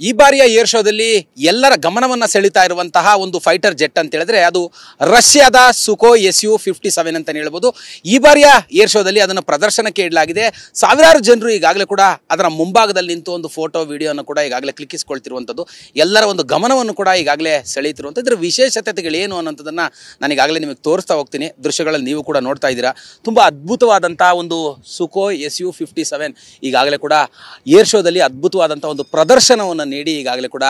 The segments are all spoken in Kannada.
ಈ ಬಾರಿಯ ಏರ್ ಶೋದಲ್ಲಿ ಎಲ್ಲರ ಗಮನವನ್ನ ಸೆಳೀತಾ ಇರುವಂತಹ ಒಂದು ಫೈಟರ್ ಜೆಟ್ ಅಂತ ಹೇಳಿದ್ರೆ ಅದು ರಷ್ಯಾದ ಸುಕೋಯ್ Su-57 ಅಂತ ಹೇಳ್ಬೋದು. ಈ ಬಾರಿಯ ಏರ್ ಶೋದಲ್ಲಿ ಅದನ್ನು ಪ್ರದರ್ಶನಕ್ಕೆ ಇಡಲಾಗಿದೆ. ಸಾವಿರಾರು ಜನರು ಈಗಾಗಲೇ ಕೂಡ ಅದರ ಮುಂಭಾಗದಲ್ಲಿ ನಿಂತು ಒಂದು ಫೋಟೋ ವಿಡಿಯೋನ ಕೂಡ ಈಗಾಗಲೇ ಕ್ಲಿಕ್ಕಿಸಿಕೊಳ್ತಿರುವಂಥದ್ದು, ಎಲ್ಲರ ಒಂದು ಗಮನವನ್ನು ಕೂಡ ಈಗಾಗಲೇ ಸೆಳೆಯುತ್ತಿರುವಂಥದ್ದು. ಇದರ ವಿಶೇಷತೆಗಳೇನು ಅನ್ನೋಂಥದ್ದನ್ನು ನಾನು ಈಗಾಗಲೇ ನಿಮಗೆ ತೋರಿಸ್ತಾ ಹೋಗ್ತೀನಿ. ದೃಶ್ಯಗಳಲ್ಲಿ ನೀವು ಕೂಡ ನೋಡ್ತಾ ಇದ್ದೀರಾ. ತುಂಬ ಅದ್ಭುತವಾದಂತಹ ಒಂದು ಸುಕೋಯ್ Su-57 ಈಗಾಗಲೇ ಕೂಡ ಏರ್ ಶೋದಲ್ಲಿ ಅದ್ಭುತವಾದಂಥ ಒಂದು ಪ್ರದರ್ಶನವನ್ನು ನೀಡಿ ಈಗಾಗಲೇ ಕೂಡ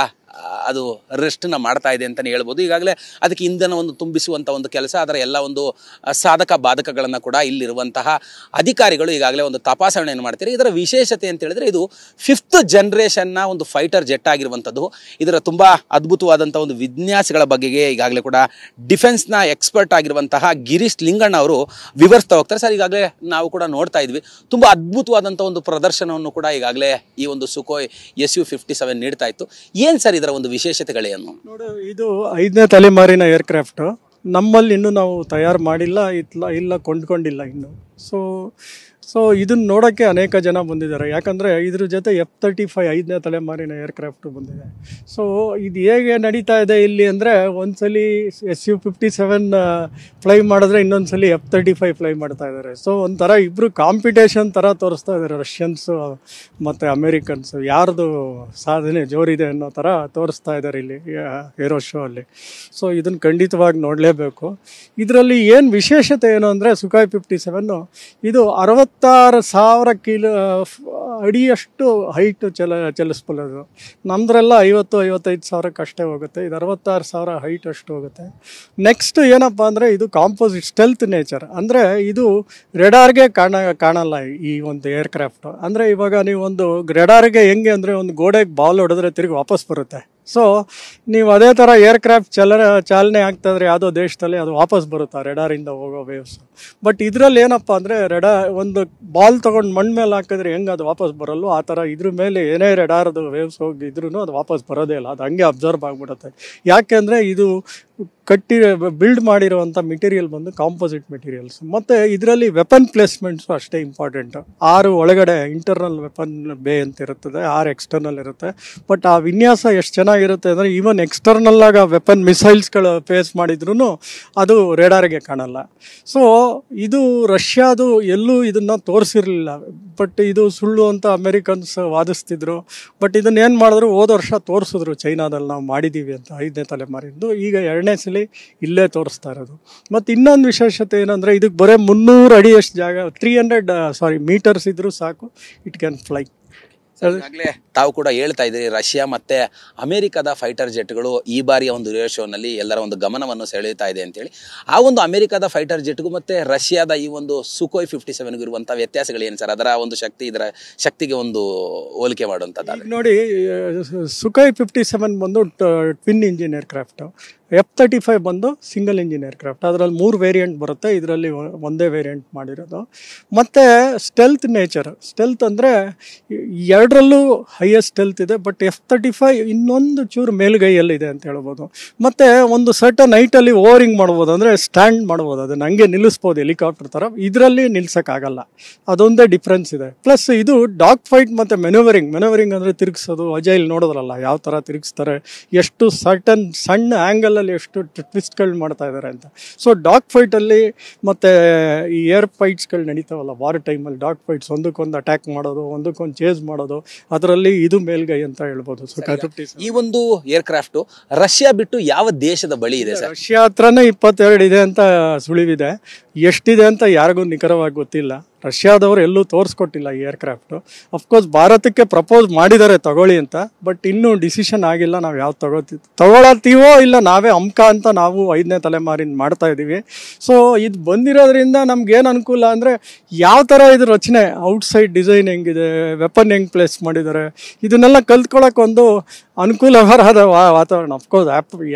ಅದು ರೆಸ್ಟ್ನ ಮಾಡ್ತಾ ಇದೆ ಅಂತಲೇ ಹೇಳ್ಬೋದು. ಈಗಾಗಲೇ ಅದಕ್ಕೆ ಇಂಧನವನ್ನು ತುಂಬಿಸುವಂಥ ಒಂದು ಕೆಲಸ, ಅದರ ಎಲ್ಲ ಒಂದು ಸಾಧಕ ಬಾಧಕಗಳನ್ನು ಕೂಡ ಇಲ್ಲಿರುವಂತಹ ಅಧಿಕಾರಿಗಳು ಈಗಾಗಲೇ ಒಂದು ತಪಾಸಣೆಯನ್ನು ಮಾಡ್ತಾರೆ. ಇದರ ವಿಶೇಷತೆ ಅಂತ ಹೇಳಿದ್ರೆ ಇದು 5th ಜನರೇಷನ್ನ ಒಂದು ಫೈಟರ್ ಜೆಟ್ ಆಗಿರುವಂಥದ್ದು. ಇದರ ತುಂಬ ಅದ್ಭುತವಾದಂಥ ಒಂದು ವಿನ್ಯಾಸಗಳ ಬಗೆಗೆ ಈಗಾಗಲೇ ಕೂಡ ಡಿಫೆನ್ಸ್ನ ಎಕ್ಸ್ಪರ್ಟ್ ಆಗಿರುವಂತಹ ಗಿರೀಶ್ ಲಿಂಗಣ್ಣ ಅವರು ವಿವರಿಸ್ತಾ ಹೋಗ್ತಾರೆ. ಸರ್, ಈಗಾಗಲೇ ನಾವು ಕೂಡ ನೋಡ್ತಾ ಇದ್ವಿ, ತುಂಬ ಅದ್ಭುತವಾದಂಥ ಒಂದು ಪ್ರದರ್ಶನವನ್ನು ಕೂಡ ಈಗಾಗಲೇ ಈ ಒಂದು ಸುಕೋಯ್ Su-57 ನೀಡ್ತಾ ಇತ್ತು. ಏನು ಸರ್ ಇದರ ಒಂದು ವಿಶೇಷತೆಗಳೇನು? ನೋಡಿ, ಇದು 5ನೇ ತಲೆಮಾರಿನ ಏರ್ಕ್ರಾಫ್ಟು. ನಮ್ಮಲ್ಲಿ ಇನ್ನೂ ನಾವು ತಯಾರು ಮಾಡಿಲ್ಲ, ಇಲ್ಲ ಕೊಂಡ್ಕೊಂಡಿಲ್ಲ ಇನ್ನು. ಸೊ ಇದನ್ನು ನೋಡೋಕ್ಕೆ ಅನೇಕ ಜನ ಬಂದಿದ್ದಾರೆ. ಯಾಕಂದರೆ ಇದ್ರ ಜೊತೆ F-35 5ನೇ ತಲೆಮಾರಿನ ಏರ್ಕ್ರಾಫ್ಟು ಬಂದಿದೆ. ಸೊ ಇದು ಹೇಗೆ ನಡೀತಾ ಇದೆ ಇಲ್ಲಿ ಅಂದರೆ, ಒಂದ್ಸಲಿ Su-57 ಫ್ಲೈ ಮಾಡಿದ್ರೆ ಇನ್ನೊಂದ್ಸಲಿ F-35 ಫ್ಲೈ ಮಾಡ್ತಾ ಇದ್ದಾರೆ. ಸೊ ಒಂಥರ ಇಬ್ಬರು ಕಾಂಪಿಟೇಷನ್ ಥರ ತೋರಿಸ್ತಾ ಇದ್ದಾರೆ, ರಷ್ಯನ್ಸು ಮತ್ತು ಅಮೇರಿಕನ್ಸು, ಯಾರ್ದು ಸಾಧನೆ ಜೋರಿದೆ ಅನ್ನೋ ಥರ ತೋರಿಸ್ತಾ ಇದ್ದಾರೆ ಇಲ್ಲಿ ಏರೋ ಶೋ ಅಲ್ಲಿ. ಸೊ ಇದನ್ನು ಖಂಡಿತವಾಗಿ ನೋಡಲೇಬೇಕು. ಇದರಲ್ಲಿ ಏನು ವಿಶೇಷತೆ ಏನು ಅಂದರೆ, ಸುಖಾಯ್ 57 ಇದು 66,000 ಅಡಿಯಷ್ಟು ಹೈಟು ಚಲಿಸ್ಬಲ್ಲದು. ನಮ್ಮದ್ರೆಲ್ಲ 50-55 ಸಾವಿರಕ್ಕೆ ಅಷ್ಟೇ ಹೋಗುತ್ತೆ. ಇದು 66,000 ಹೈಟ್ ಅಷ್ಟು ಹೋಗುತ್ತೆ. ನೆಕ್ಸ್ಟ್ ಏನಪ್ಪ ಅಂದರೆ, ಇದು ಕಾಂಪೋಸಿಟ್ ಸ್ಟೆಲ್ತ್ ನೇಚರ್. ಅಂದರೆ ಇದು ರೆಡಾರ್ಗೆ ಕಾಣಲ್ಲ ಈ ಒಂದು ಏರ್ಕ್ರಾಫ್ಟು. ಅಂದರೆ ಇವಾಗ ನೀವು ಒಂದು ರೆಡಾರ್ಗೆ ಹೆಂಗೆ ಅಂದರೆ, ಒಂದು ಗೋಡೆಗೆ ಬಾಲ್ ಹೊಡೆದ್ರೆ ತಿರುಗಿ ವಾಪಸ್ ಬರುತ್ತೆ. ಸೊ ನೀವು ಅದೇ ಥರ ಏರ್ಕ್ರಾಫ್ಟ್ ಚಾಲನೆ ಆಗ್ತಾಯಿದ್ರೆ ಯಾವುದೋ ದೇಶದಲ್ಲಿ ಅದು ವಾಪಸ್ ಬರುತ್ತೆ ರೆಡಾರಿಂದ ಹೋಗೋ ವೇವ್ಸ್. ಬಟ್ ಇದರಲ್ಲಿ ಏನಪ್ಪ ಅಂದರೆ, ಒಂದು ಬಾಲ್ ತೊಗೊಂಡು ಮಣ್ಣು ಮೇಲೆ ಹಾಕಿದ್ರೆ ಹೆಂಗೆ ಅದು ವಾಪಸ್ ಬರಲ್ಲೋ ಆ ಥರ ಇದ್ರ ಮೇಲೆ ಏನೇ ರೆಡಾರ್ದು ವೇವ್ಸ್ ಹೋಗಿದ್ರೂ ಅದು ವಾಪಸ್ ಬರೋದೇ ಇಲ್ಲ, ಅದು ಹಂಗೆ ಅಬ್ಸರ್ವ್ ಆಗಿಬಿಡುತ್ತೆ. ಯಾಕೆಂದರೆ ಇದು ಬಿಲ್ಡ್ ಮಾಡಿರುವಂಥ ಮೆಟೀರಿಯಲ್ ಬಂದು ಕಾಂಪೋಸಿಟ್ ಮೆಟೀರಿಯಲ್ಸ್. ಮತ್ತು ಇದರಲ್ಲಿ ವೆಪನ್ ಪ್ಲೇಸ್ಮೆಂಟ್ಸು ಅಷ್ಟೇ ಇಂಪಾರ್ಟೆಂಟು. 6 ಒಳಗಡೆ ಇಂಟರ್ನಲ್ ವೆಪನ್ ಬೇ ಅಂತ ಇರುತ್ತದೆ, 6 ಎಕ್ಸ್ಟರ್ನಲ್ ಇರುತ್ತೆ. ಬಟ್ ಆ ವಿನ್ಯಾಸ ಎಷ್ಟು ಚೆನ್ನಾಗಿರುತ್ತೆ ಅಂದರೆ, ಈವನ್ ಎಕ್ಸ್ಟರ್ನಲ್ಲಾಗ ವೆಪನ್ ಮಿಸೈಲ್ಸ್ಗಳು ಫೇಸ್ ಮಾಡಿದ್ರೂ ಅದು ರೇಡಾರ್ಗೆ ಕಾಣಲ್ಲ. ಸೊ ಇದು ರಷ್ಯಾದು ಎಲ್ಲೂ ಇದನ್ನು ತೋರಿಸಿರಲಿಲ್ಲ. ಬಟ್ ಇದು ಸುಳ್ಳು ಅಂತ ಅಮೆರಿಕನ್ಸ್ ವಾದಿಸ್ತಿದ್ರು. ಬಟ್ ಇದನ್ನೇನು ಮಾಡಿದ್ರು, ಹೋದ ವರ್ಷ ತೋರಿಸಿದ್ರು ಚೈನಾದಲ್ಲಿ ನಾವು ಮಾಡಿದ್ದೀವಿ ಅಂತ 5ನೇ ತಲೆಮಾರಿಂದು. ಈಗ 2ನೇ ಸಲ ಇಲ್ಲೇ ತೋರಿಸ್ತಾ ಇರೋದು. ಮತ್ತು ಇನ್ನೊಂದು ವಿಶೇಷತೆ ಏನಂದರೆ, ಇದಕ್ಕೆ ಬರೀ 300 ಅಡಿಯಷ್ಟು ಜಾಗ, 300 ಮೀಟರ್ಸ್ ಇದ್ರೂ ಸಾಕು, ಇಟ್ ಕ್ಯಾನ್ ಫ್ಲೈ. ಈಗಾಗಲೇ ತಾವು ಕೂಡ ಹೇಳ್ತಾ ಇದ್ದೀರಿ, ರಷ್ಯಾ ಮತ್ತೆ ಅಮೆರಿಕದ ಫೈಟರ್ ಜೆಟ್ಗಳು ಈ ಬಾರಿಯ ಒಂದು ಏರ್ ಶೋನಲ್ಲಿ ಎಲ್ಲರ ಒಂದು ಗಮನವನ್ನು ಸೆಳೆಯುತ್ತಾ ಇದೆ ಅಂತೇಳಿ. ಆ ಒಂದು ಅಮೆರಿಕದ ಫೈಟರ್ ಜೆಟ್ಗೂ ಮತ್ತೆ ರಷ್ಯಾದ ಈ ಒಂದು ಸುಕೋಯ್ 57ಗೂ ಇರುವಂಥ ವ್ಯತ್ಯಾಸಗಳೇನು ಸರ್? ಅದರ ಒಂದು ಶಕ್ತಿ ಇದರ ಶಕ್ತಿಗೆ ಒಂದು ಹೋಲಿಕೆ ಮಾಡುವಂಥದ್ದು ನೋಡಿ. ಸುಕೋಯ್ 57 ಬಂದು ಟ್ವಿನ್ ಇಂಜಿನ್ ಏರ್ಕ್ರಾಫ್ಟು, F-35 ಬಂದು ಸಿಂಗಲ್ ಇಂಜಿನ್ ಏರ್ಕ್ರಾಫ್ಟ್. ಅದರಲ್ಲಿ 3 ವೇರಿಯಂಟ್ ಬರುತ್ತೆ, ಇದರಲ್ಲಿ ಒಂದೇ ವೇರಿಯಂಟ್ ಮಾಡಿರೋದು. ಮತ್ತು ಸ್ಟೆಲ್ತ್ ನೇಚರ್. ಸ್ಟೆಲ್ತ್ ಅಂದರೆ ಎರಡರಲ್ಲೂ ಹೈಯೆಸ್ಟ್ ಸ್ಟೆಲ್ತ್ ಇದೆ. ಬಟ್ F-35 ಇನ್ನೊಂದು ಚೂರು ಮೇಲುಗೈಯಲ್ಲಿದೆ ಅಂತ ಹೇಳ್ಬೋದು. ಮತ್ತು ಒಂದು ಸರ್ಟನ್ ಹೈಟಲ್ಲಿ ಓವರಿಂಗ್ ಮಾಡ್ಬೋದು, ಅಂದರೆ ಸ್ಟ್ಯಾಂಡ್ ಮಾಡ್ಬೋದು, ಅದನ್ನು ಹಂಗೆ ನಿಲ್ಲಿಸ್ಬೋದು ಹೆಲಿಕಾಪ್ಟರ್ ಥರ. ಇದರಲ್ಲಿ ನಿಲ್ಸೋಕ್ಕಾಗಲ್ಲ, ಅದೊಂದೇ ಡಿಫ್ರೆನ್ಸ್ ಇದೆ. ಪ್ಲಸ್ ಇದು ಡಾಗ್ ಫೈಟ್ ಮತ್ತು ಮೆನೋವರಿಂಗ್ ಅಂದರೆ ತಿರುಗಿಸೋದು. ಅಜೈಲ್ ನೋಡೋದ್ರಲ್ಲ ಯಾವ ಥರ ತಿರುಗಿಸ್ತಾರೆ, ಎಷ್ಟು ಸಣ್ಣ ಆ್ಯಂಗಲ್ ಎಷ್ಟು ಟ್ವಿಸ್ಟ್ಗಳು ಮಾಡ್ತಾ ಇದ್ದಾರೆ ಅಂತ. ಸೊ ಡಾಗ್ ಫೈಟಲ್ಲಿ ಮತ್ತು ಈ ಏರ್ ಫೈಟ್ಸ್ಗಳು ನಡೀತಾವಲ್ಲ ವಾರ್ ಟೈಮಲ್ಲಿ, ಡಾಗ್ ಫೈಟ್ಸ್ ಒಂದಕ್ಕೊಂದು ಅಟ್ಯಾಕ್ ಮಾಡೋದು, ಒಂದಕ್ಕೊಂದು ಚೇಸ್ ಮಾಡೋದು, ಅದರಲ್ಲಿ ಇದು ಮೇಲ್ಗೈ ಅಂತ ಹೇಳ್ಬೋದು. ಈ ಒಂದು ಏರ್ಕ್ರಾಫ್ಟು ರಷ್ಯಾ ಬಿಟ್ಟು ಯಾವ ದೇಶದ ಬಳಿ ಇದೆ ಸರ್? ರಷ್ಯಾ ಹತ್ರನೇ 22 ಇದೆ ಅಂತ ಸುಳಿವಿದೆ. ಎಷ್ಟಿದೆ ಅಂತ ಯಾರಿಗೂ ನಿಖರವಾಗಿ ಗೊತ್ತಿಲ್ಲ. ರಷ್ಯಾದವರು ಎಲ್ಲೂ ತೋರಿಸ್ಕೊಟ್ಟಿಲ್ಲ ಈ ಏರ್ಕ್ರಾಫ್ಟು. ಅಫ್ಕೋರ್ಸ್ ಭಾರತಕ್ಕೆ ಪ್ರಪೋಸ್ ಮಾಡಿದ್ದಾರೆ ತಗೊಳ್ಳಿ ಅಂತ, ಬಟ್ ಇನ್ನೂ ಡಿಸಿಷನ್ ಆಗಿಲ್ಲ ನಾವು ಯಾವ್ದು ತಗೊಳತ್ತೀವೋ ಇಲ್ಲ ನಾವೇ ಅಮ್ಕ ಅಂತ ನಾವು 5ನೇ ತಲೆಮಾರಿನ ಮಾಡ್ತಾ ಇದ್ದೀವಿ. ಸೊ ಇದು ಬಂದಿರೋದ್ರಿಂದ ನಮ್ಗೇನು ಅನುಕೂಲ ಅಂದರೆ, ಯಾವ ಥರ ಇದು ರಚನೆ, ಔಟ್ಸೈಡ್ ಡಿಸೈನ್ ಹೆಂಗಿದೆ, ವೆಪನ್ ಹೆಂಗೆ ಪ್ಲೇಸ್ ಮಾಡಿದ್ದಾರೆ, ಇದನ್ನೆಲ್ಲ ಕಲ್ತ್ಕೊಳ್ಳೋಕೆ ಒಂದು ಅನುಕೂಲಕರವಾದ ವಾತಾವರಣ. ಅಫ್ಕೋರ್ಸ್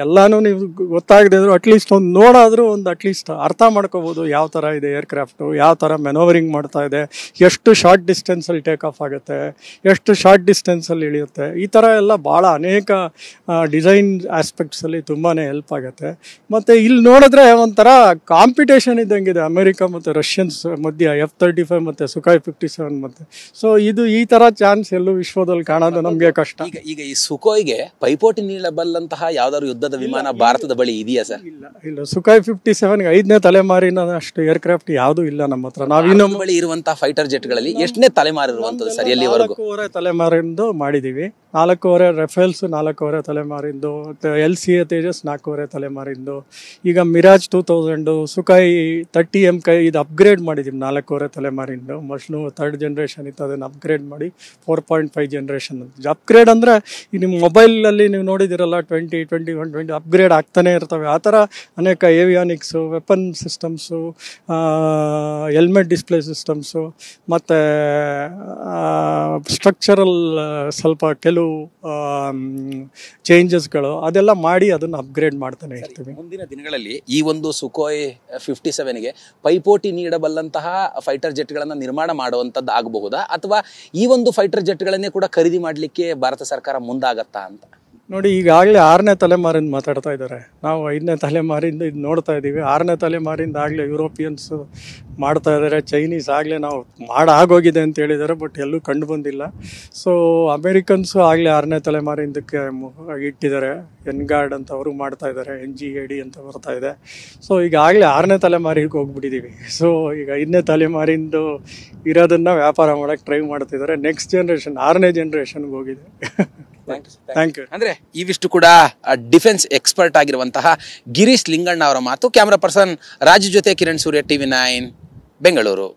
ಎಲ್ಲಾನು ನೀವು ಗೊತ್ತಾಗದೇ ಇದ್ರು ಅಟ್ಲೀಸ್ಟ್ ಒಂದು ನೋಡಾದರೂ ಒಂದು ಅಟ್ಲೀಸ್ಟ್ ಅರ್ಥ ಮಾಡ್ಕೋಬೋದು ಯಾವ ಥರ ಇದೆ ಏರ್ಕ್ರಾಫ್ಟು, ಯಾವ ಥರ ಮೆನೋವರಿಂಗ್ ಮಾಡ್ತಾ ಇದೆ, ಎಷ್ಟು ಶಾರ್ಟ್ ಡಿಸ್ಟೆನ್ಸಲ್ಲಿ ಟೇಕ್ ಆಫ್ ಆಗುತ್ತೆ, ಎಷ್ಟು ಶಾರ್ಟ್ ಡಿಸ್ಟೆನ್ಸಲ್ಲಿ ಇಳಿಯುತ್ತೆ. ಈ ಥರ ಎಲ್ಲ ಭಾಳ ಅನೇಕ ಡಿಸೈನ್ ಆಸ್ಪೆಕ್ಟ್ಸಲ್ಲಿ ತುಂಬಾ ಹೆಲ್ಪ್ ಆಗುತ್ತೆ. ಮತ್ತು ಇಲ್ಲಿ ನೋಡಿದ್ರೆ ಒಂಥರ ಕಾಂಪಿಟೇಷನ್ ಇದ್ದಂಗಿದೆ ಅಮೆರಿಕ ಮತ್ತು ರಷ್ಯನ್ಸ್ ಮಧ್ಯ F-35 ಮತ್ತು ಸುಖಾಯ್ 57 ಮತ್ತು. ಸೊ ಇದು ಈ ಥರ ಚಾನ್ಸ್ ಎಲ್ಲೂ ವಿಶ್ವದಲ್ಲಿ ಕಾಣೋದು ನಮಗೆ ಕಷ್ಟ. ಈಗ ಈ ಸುಖೋಯ್ಗೆ ಪೈಪೋಟಿ ನೀಡಬಲ್ಲಂತಹ ಯಾವ್ದಾದ್ರು ಯುದ್ಧದ ವಿಮಾನ ಭಾರತದ ಬಳಿ ಇದೆಯಾ ಸರ್? ಇಲ್ಲ. ಸುಖಾಯ್ 57 5ನೇ ತಲೆಮಾರಿನ ಅಷ್ಟು ಏರ್ಕ್ರಾಫ್ಟ್ ಯಾವುದೂ ಇಲ್ಲ ನಮ್ಮ ಹತ್ರ. ನಾವಿನ್ನು ಬಳಿ ಇರುವಂತಹ ಫೈಟರ್ ಜೆಟ್ಗಳಲ್ಲಿ ಎಷ್ಟನೇ ತಲೆಮಾರು ಇರುವಂತದ್ದು ಸರ್ ಎಲ್ಲಿವರೆಗೂ? 4.5 ತಲೆಮಾರಿಂದು ಮಾಡಿದೀವಿ. 4.5 ರಫೇಲ್ಸ್ 4.5 ತಲೆಮಾರಿಂದು, LCA ತೇಜಸ್ 4.5 ತಲೆಮಾರಿಂದು. ಈಗ ಮಿರಾಜ್ 2000, ಸುಖಾಯ್ 30 MK ಇದು ಅಪ್ಗ್ರೇಡ್ ಮಾಡಿದೀವಿ 4.5 ತಲೆಮಾರಿಂದು. ಮೊದಲು 3rd ಜನರೇಷನ್ ಇತ್ತು, ಅದನ್ನು ಅಪ್ಗ್ರೇಡ್ ಮಾಡಿ 4.5 ಜನರೇಷನ್. ಅಪ್ಗ್ರೇಡ್ ಅಂದರೆ ಈ ನಿಮ್ಮ ಮೊಬೈಲಲ್ಲಿ ನೀವು ನೋಡಿದಿರಲ್ಲ 20, 21, 20 ಅಪ್ಗ್ರೇಡ್ ಆಗ್ತಾನೆ ಇರ್ತವೆ. ಆ ಥರ ಅನೇಕ avionics, weapon systems, helmet display systems, ಮತ್ತು ಸ್ಟ್ರಕ್ಚರಲ್ ಸ್ವಲ್ಪ ಕೆಲವು ಚೇಂಜಸ್ಗಳು ಅದೆಲ್ಲ ಮಾಡಿ ಅದನ್ನು ಅಪ್ಗ್ರೇಡ್ ಮಾಡ್ತಾನೆ ಇರ್ತೀವಿ. ಮುಂದಿನ ದಿನಗಳಲ್ಲಿ ಈ ಒಂದು ಸುಖೋಯ್ 57ಗೆ ಪೈಪೋಟಿ ನೀಡಬಲ್ಲಂತಹ ಫೈಟರ್ ಜೆಟ್ಗಳನ್ನು ನಿರ್ಮಾಣ ಮಾಡುವಂಥದ್ದು ಆಗಬಹುದಾ, ಅಥವಾ ಈ ಒಂದು ಫೈಟರ್ ಜೆಟ್ಗಳನ್ನೇ ಕೂಡ ಖರೀದಿ ಮಾಡಲಿಕ್ಕೆ ಭಾರತ ಸರ್ಕಾರ ಮುಂದಾಗತ್ತಾ ಅಂತ? ನೋಡಿ, ಈಗಾಗಲೇ 6ನೇ ತಲೆಮಾರಿಂದ ಮಾತಾಡ್ತಾ ಇದ್ದಾರೆ. ನಾವು 5ನೇ ತಲೆಮಾರಿಂದ ಇದು ನೋಡ್ತಾ ಇದ್ದೀವಿ. 6ನೇ ತಲೆಮಾರಿಂದ ಆಗಲೇ ಯುರೋಪಿಯನ್ಸ್ ಮಾಡ್ತಾ ಇದ್ದಾರೆ, ಚೈನೀಸ್ ಆಗಲೇ ನಾವು ಆಗೋಗಿದೆ ಅಂತ ಹೇಳಿದ್ದಾರೆ, ಬಟ್ ಎಲ್ಲೂ ಕಂಡು ಬಂದಿಲ್ಲ. ಸೊ ಅಮೇರಿಕನ್ಸು ಆಗಲೇ 6ನೇ ತಲೆಮಾರಿಂದಕ್ಕೆ ಇಟ್ಟಿದ್ದಾರೆ. ಎನ್ಗಾರ್ಡ್ ಅಂತ ಅವರು ಮಾಡ್ತಾ ಇದ್ದಾರೆ, NGAD ಅಂತ ಬರ್ತಾ ಇದೆ. ಸೊ ಈಗಾಗಲೇ 6ನೇ ತಲೆಮಾರಿಗೆ ಹೋಗ್ಬಿಟ್ಟಿದ್ದೀವಿ. ಸೊ ಈಗ 5ನೇ ತಲೆಮಾರಿಂದು ಇರೋದನ್ನು ವ್ಯಾಪಾರ ಮಾಡೋಕ್ಕೆ ಟ್ರೈ ಮಾಡ್ತಿದ್ದಾರೆ. ನೆಕ್ಸ್ಟ್ ಜನರೇಷನ್ 6ನೇ ಜನರೇಷನ್ಗೆ ಹೋಗಿದೆ. Thank you. ಅಂದ್ರೆ ಇವಿಷ್ಟು ಕೂಡ ಡಿಫೆನ್ಸ್ ಎಕ್ಸ್ಪರ್ಟ್ ಆಗಿರುವಂತಹ ಗಿರೀಶ್ ಲಿಂಗಣ್ಣ ಅವರ ಮಾತು. ಕ್ಯಾಮರಾ ಪರ್ಸನ್ ರಾಜು ಜೊತೆ ಕಿರಣ್ ಸೂರ್ಯ, TV9 ಬೆಂಗಳೂರು.